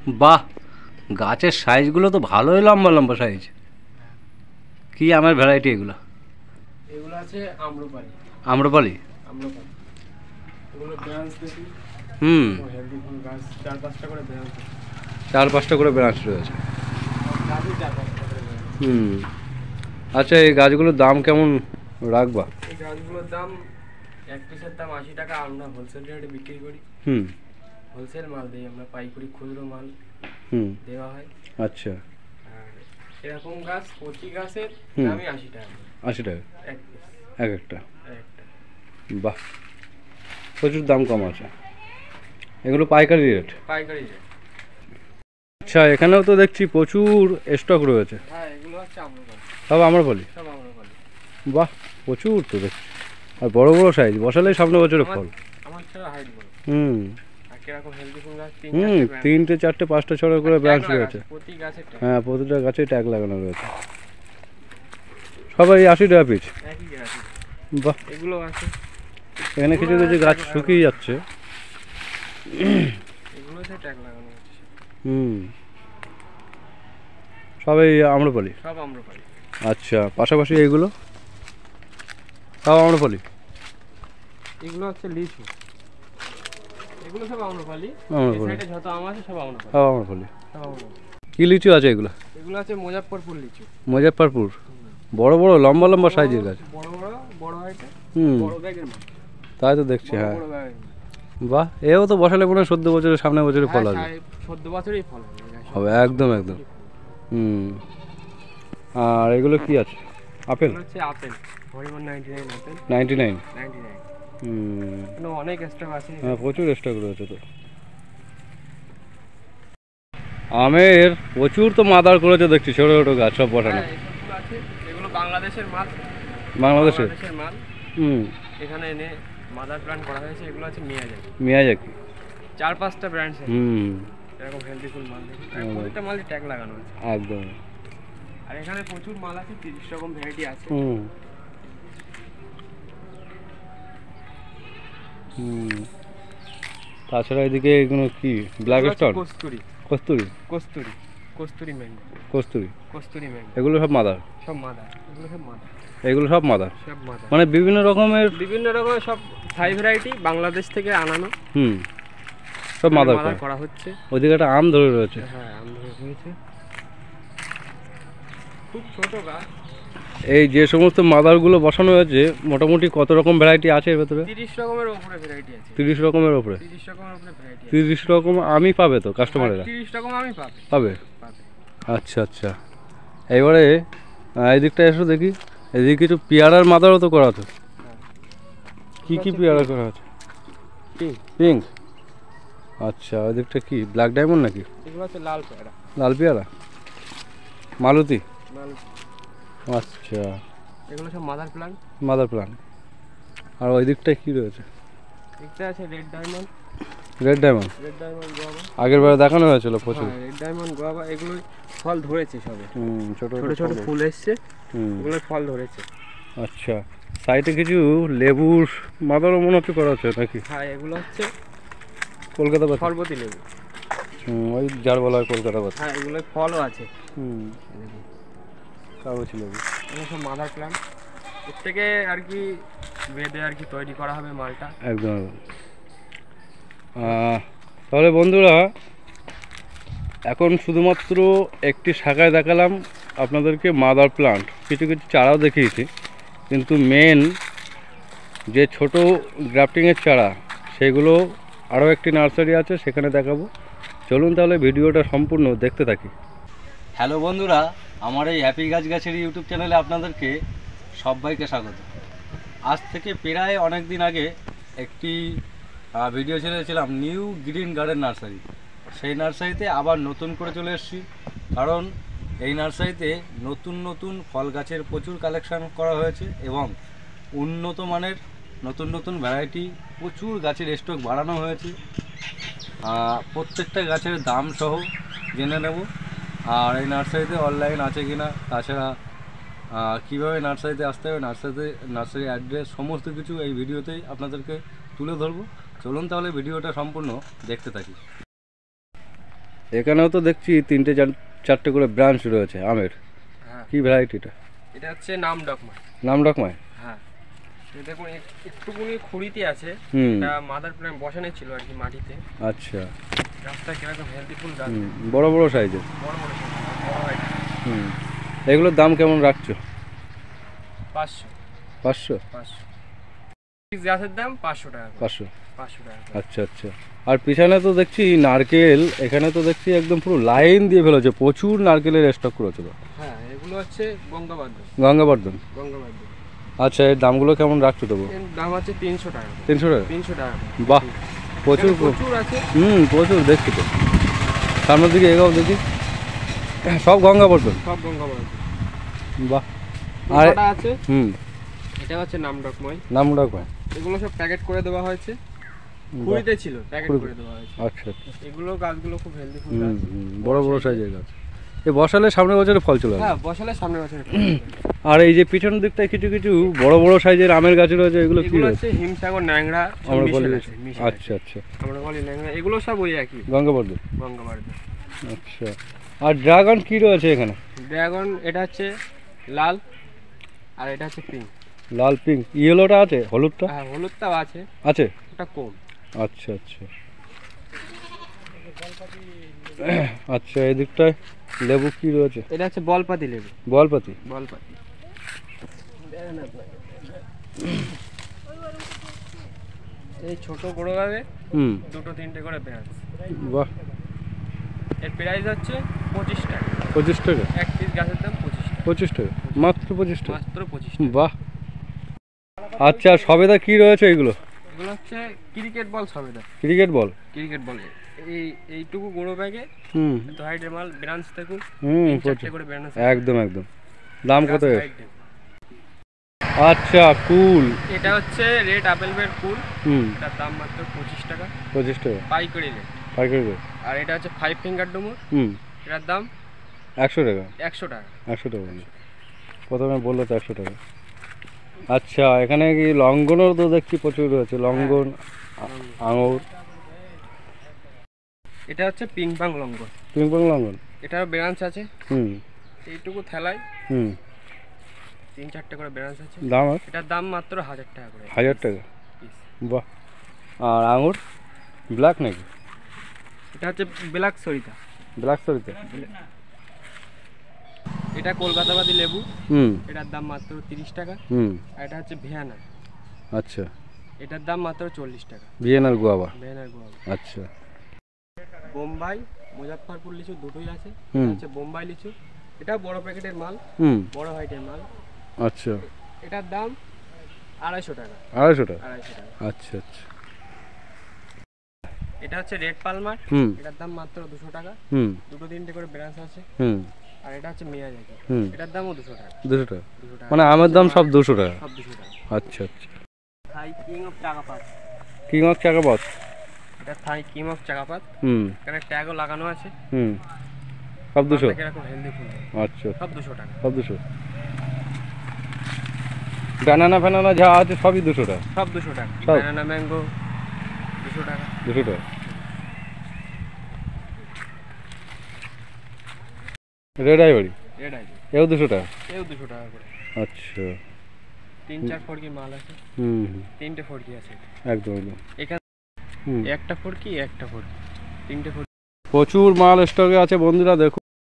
বাহ, গাছের সাইজগুলো তো ভালোই লম্বা লম্বা সাইজ। কি আমের ভ্যারাইটি এগুলো? এগুলো আছে আম্রপালি। আম্রপালি? আম্রপালি এগুলো ব্রাঞ্চ দেখি। হেলদি ফুল গাছ 4-5টা করে ব্রাঞ্চ, 4-5টা করে ব্রাঞ্চ রয়েছে। গাছই 4-5টা করে ব্রাঞ্চ। আচ্ছা, এই গাছগুলোর দাম কেমন রাখবা? এই গাছগুলোর দাম এক পিসের দাম 80 টাকা। আমরা হোলসেল রেটে বিক্রি করি। হোলসেল মাল দিই আমরা, পাইকারি খুচরো মাল দেওয়া হয়। আচ্ছা। আর এরকম গাছ প্রতি গাছের দামই 80 টাকা। 80 টাকা এক পিস, এক একটা? বাহ, প্রচুর দাম কম আছে। এগুলো পাইকারি রেট? পাইকারি রেট। আচ্ছা, এখানেও তো দেখছি প্রচুর স্টক রয়েছে। হ্যাঁ, এগুলো হচ্ছে আম্রপালি। সব আম্রপালি? সব আম্রপালি। বাহ, প্রচুর তো দেখছি। আর বড় বড় সাইজ, বসালেই সামনে বছরের ফল। আমার ছাড়া হাইট বড়। আর কিরকম হেলদি ফুল গাছ? 3টে 4টে 5টে 6টা করে ব্রাঞ্চ রয়েছে। প্রতি গাছে হ্যাঁ, প্রতিটা গাছে ট্যাগ লাগানো রয়েছে। সবাই 80 টাকা পিস? একই গাছ। বাহ, এগুলো আছে। এখানে কিছু কিছু গাছ শুকিয়ে যাচ্ছে। এগুলোতে ট্যাগ লাগানো আছে। সবাই আম্রপালি? সব আম্রপালি। আচ্ছা, পাশাপাশি এইগুলো সব আম্রপালি? এগুলো হচ্ছে লিচু। এগুলো সব আম্রপালি। এই সাইডে যত আম আছে সব আম্রপালি। সব আম্রপালি। কি লিচু আছে এগুলো? এগুলো আছে মুজাফফরপুর লিচু। মুজাফফরপুর? বড় বড় লম্বা লম্বা সাইজের গাছ? বড় হাইটে, বড় ব্যাগের মতো। তাই তো দেখছি। হ্যাঁ, বাহ, এও তো বসালে মনে হয় 14 বছরের সামনে বছরে ফল আসবে। 14 বছরই ফল হবে একদম একদম। আর এগুলো কি আছে? আপেল? হচ্ছে আপেল হরিমন 99 আপেল। 99? 99 অনেক স্টক আছে। হ্যাঁ, প্রচুর স্টক রয়েছে তো। আমের প্রচুর তো মাদার করেছে দেখছি, ছোট ছোট গাছ সব বসানো। এগুলো বাংলাদেশের মাল। বাংলাদেশের মাল। এখানে এনে মাদার প্ল্যান্ট করা হয়েছে। এগুলো আছে মিয়াজাকি। 4-5টা ব্র্যান্ড আছে। এরকম হেলদি ফুল মাল দেখি। প্রত্যেকটা মালে ট্যাগ লাগানো আছে একদম। আর এখানে প্রচুর মাল আছে, 30 রকম ভ্যারাইটি আছে। তাছাড়া এদিকে এগুলো কি? Black star? Kasturi. Kasturi? Kasturi. Kasuri mango. Kasuri? Kasuri mango. এগুলো সব মাদার? সব মাদার। এগুলো সব মাদার। এগুলো সব মাদার? সব মাদার। মানে বিভিন্ন রকমের সব থাই ভ্যারাইটি বাংলাদেশ থেকে আনানো। সব মাদার করা হচ্ছে। ওইদিকে একটা আম ধরে রয়েছে। হ্যাঁ, আম ধরে রয়েছে। খুব ছোট গাছ। এই যে সমস্ত মাদারগুলো বসানো হয়েছে মোটামুটি কত রকম ভ্যারাইটি আছে এর ভেতরে? 30 রকমের উপরে ভ্যারাইটি আছে। 30 রকমের উপরে? 30 রকমের উপরে ভ্যারাইটি আছে। 30 রকম আমি পাবে তো কাস্টমারেরা? 30 রকম আমি পাবে। আচ্ছা আচ্ছা। এবারে এই দিকটা এসো দেখি। এদিকে কিছু পেয়ারার মাদারও তো করা আছে। কি কি পেয়ারা করা আছে? পিঙ্ক। আচ্ছা, ওই দিকটা কি ব্ল্যাক ডায়মন্ড নাকি? এগুলো হচ্ছে লাল পেয়ারা। লাল পেয়ারা? মালতী? আচ্ছা, এগুলো সব মাদার প্ল্যান্ট। Mother plant. আর ওই দিকটায় কি রয়েছে? একটা আছে red diamond. Red diamond? Red diamond guava. আগের বারে দেখানো হয়েছিল প্রচুর। রেড ডায়মন্ড গোয়াবা এগুলো ফল ধরেছে সবে। ছোট ছোট ফুল এসছে। এগুলো ফল ধরেছে। আচ্ছা, সাইডে কিছু লেবুর মাদারও মনে হচ্ছে করা আছে নাকি? হ্যাঁ, এগুলো হচ্ছে কলকাতা পাতা? শরবতী লেবু। ওই যার বলা হয় কলকাতা পাতা। হ্যাঁ, এগুলো ফলও আছে। কাগজ লেবু। এগুলো সব মাদার প্ল্যান্ট। এর থেকে আর কি বেদে আর কি তৈরি করা হবে মালটা। একদম। তাহলে বন্ধুরা, এখন শুধুমাত্র একটি শাখায় দেখালাম আপনাদেরকে মাদার প্লান্ট, কিছু কিছু চারাও দেখিয়েছি, কিন্তু মেন যে ছোট গ্রাফটিংয়ের চারা সেগুলো আরও একটি নার্সারি আছে, সেখানে দেখাবো। চলুন তাহলে ভিডিওটা সম্পূর্ণ দেখতে থাকি। হ্যালো বন্ধুরা, আমার এই হ্যাপি গাছগাছের ইউটিউব চ্যানেলে আপনাদেরকে সবাইকে স্বাগত। আজ থেকে প্রায় অনেক দিন আগে একটি ভিডিও ছেড়েছিলাম নিউ গ্রিন গার্ডেন নার্সারি। সেই নার্সারিতে আবার নতুন করে চলে এসেছি, কারণ এই নার্সারিতে নতুন নতুন ফল গাছের প্রচুর কালেকশান করা হয়েছে এবং উন্নত মানের নতুন নতুন ভ্যারাইটি প্রচুর গাছের স্টক বাড়ানো হয়েছে। প্রত্যেকটা গাছের দাম সহ জেনে নেব, আর এই নার্সারিতে অনলাইন আছে কিনা, তাছাড়া কীভাবে নার্সারিতে আসতে হবে, নার্সারি অ্যাড্রেস, সমস্ত কিছু এই ভিডিওতেই আপনাদেরকে তুলে ধরবো। চলুন তাহলে ভিডিওটা সম্পূর্ণ দেখতে থাকি। এখানেও তো দেখছি তিনটে চারটে করে ব্রাঞ্চ রয়েছে আমের। হ্যাঁ, কি ভ্যারাইটিটা? এটা হচ্ছে নাম ডকমা। নাম ডকমায়? হ্যাঁ, এই দেখুন একটুকুনি খুঁড়িতে আছে। হুম। এটা মাদার প্ল্যান্ট বসানো ছিল আর কি মাটিতে। আচ্ছা। গাছটা কিরকম হেলদি ফুল গাছ, বড় বড় সাইজের। বড় বড় size, বড় হয়। হুম। এগুলোর দাম কেমন রাখছো? 500 500? 500 পিস গাছের দাম 500 টাকা করে। 500? 500 টাকা করে। আচ্ছা আচ্ছা। আর পিছনে তো দেখছি নারকেল, এখানে তো দেখছি একদম পুরো লাইন দিয়ে ফেলেছে, প্রচুর নারকেলের স্টক করেছে তো। হ্যাঁ, এগুলো হচ্ছে গঙ্গাবর্ধন। গঙ্গাবর্ধন। গঙ্গাবর্ধন। আচ্ছা, এর দামগুলো কেমন রাখছো তবু? এর দাম আছে 300 টাকা করে। 300 টাকা? 300 টাকা করে। বাহ, প্রচুর। এখানে প্রচুর আছে। প্রচুর দেখছি তো। সামনের দিকে এগাও দেখি, সব গঙ্গাবর্ধন। সব গঙ্গাবর্ধন। বাহ। আর আর এটা আছে, হুম, এটা হচ্ছে নাম ডকময়। নাম ডকমায়। এগুলো সব প্যাকেট করে দেওয়া হয়েছে। কুড়িতে ছিল, প্যাকেট করে দেওয়া হয়েছে। আচ্ছা আচ্ছা। এগুলো গাছগুলো খুব হেলদি ফুল হুম গাছ। হুম, বড় বড় সাইজের গাছ। এ বসালে সামনের বছরে ফল চলে আসবে। হ্যাঁ, বসালে সামনের বছর। আর এই যে পিছনের দিকটায় কিছু কিছু বড় বড় সাইজের আমের গাছ রয়েছে, এগুলো কি এগুলো রয়েছে? হচ্ছে হিমসাগর, ন্যাংরা, সব আমরা মিশে বলি। আছে, মিশে আচ্ছা আছে। আচ্ছা। আমরা বলি ন্যাংরা, এগুলো সব ওই একই গঙ্গাবর্ধন। গঙ্গাবর্ধন। আচ্ছা। আর ড্রাগন কি রয়েছে এখানে? ড্রাগন এটা হচ্ছে লাল, আর এটা হচ্ছে পিঙ্ক। লাল, পিঙ্ক, ইয়েলোটা আছে, হলুদটা হ্যাঁ, হলুদটাও আছে, আছে। ওটা কম। আচ্ছা আচ্ছা। আচ্ছা, এই দিকটায় লেবু কি রয়েছে? এটা হচ্ছে বলপাতি লেবু। বলপাতি। বলপাতি। এই ছোট বড় ভাবে হুম। দুটো তিনটে করে ব্রাঞ্চ। বাহ। এর প্রাইস হচ্ছে 25 টাকা। 25 টাকা? এক পিস গাছের দাম 25 টাকা। 25 টাকা? মাত্র 25 টাকা? মাত্র 25 টাকা। বাহ। আচ্ছা, সবেদা কি রয়েছে এগুলো? এগুলো হচ্ছে ক্রিকেট বল সবেদা। Cricket ball? Cricket ball. এইটুকু বড় ব্যাগে হুম এত হাইটের মাল, ব্রাঞ্চ দেখুন। হুম, 3-4টে করে ব্রাঞ্চ। একদম একদম। দাম কত এর? আচ্ছা, কুল। এটা হচ্ছে রেড আপেল বের কুল। হুম। এটার দাম মাত্র 25 টাকা। 25 টাকা পাইকারি রেট। পাইকারি রেট? আর এটা হচ্ছে 5 ফিঙ্গার ডুমুর। হুম। এটার দাম 100 টাকা? 100 টাকা। 100 টাকা বললো, প্রথমে বললো তো 100 টাকা। আচ্ছা, এখানে কি লঙ্ঘনও তো দেখছি প্রচুর রয়েছে, লঙ্ঘন, আঙুর। এটা হচ্ছে পিং পাং লঙ্ঘন। পিং পং লঙ্ঘন? এটার ব্রাঞ্চ আছে। হুম এইটুকু থেলায় হুম। 3-4টে করে ব্রাঞ্চ আছে। দাম আছে? এটার দাম মাত্র 1000 টাকা করে। 1000 টাকা? piece। বাহ। আর আঙুর ব্ল্যাক নাকি? এটা হচ্ছে ব্ল্যাক সরিতা। ব্ল্যাক সরিতে? এটা কলকাতাবাদী লেবু। হুম এটার দাম মাত্র 30 টাকা। হুম। আর এটা হচ্ছে ভিয়ানা। আচ্ছা, এটার দাম মাত্র 40 টাকা। ভিয়েনার গোয়াবা? ভিয়ানার গোয়া। আচ্ছা। বোম্বাই, মুজাফফরপুর লিচু দুটোই আছে। হুম। এটা হচ্ছে বোম্বাই লিচু। এটা বড় প্যাকেটের মাল, হুম। বড় হাইটের মাল। আচ্ছা, এটার দাম 250 টাকা। 250 টাকা? 250 টাকা। আচ্ছা আচ্ছা। এটা হচ্ছে রেড পালমার। হুম এটার দাম মাত্র 200 টাকা। হুম দুটো তিনটে করে ব্রাঞ্চ আছে। হুম আর এটা হচ্ছে মিয়াজাকি। হুম। এটার দামও 200 টাকা। 200 টাকা? 200 টাকা। মানে আমের দাম সব 200 টাকা? সব 200 টাকা। আচ্ছা আচ্ছা। থাই কিং অফ চাকাপাত। কিং অফ চাকাপাত? এটা থাই কিং অফ চাকাপাত। হুম এখানে ট্যাগও লাগানো আছে। হুম। সব 200? এরকম হেলদি ফুল। আচ্ছা, সব 200 টাকা। সব 200? ব্যানানা ফ্যানানা যা আছে সবই 200 টাকা? সব 200 টাকা। সব? ব্যানানা ম্যাঙ্গো 200 টাকা। 200 টাকা? Red ivory? রেড আইভরি এও 200 টাকা? এও 200 টাকা করে। আচ্ছা। 3-4 ফড়কি মাল আছে। হুম হুম, 3টে ফড়কি আছে। একদম একদম। এখানে হুম। একটা ফড়কি, একটা ফড়কি, 3টে ফড়কি। প্রচুর মাল স্টকে আছে বন্ধুরা, দেখুন।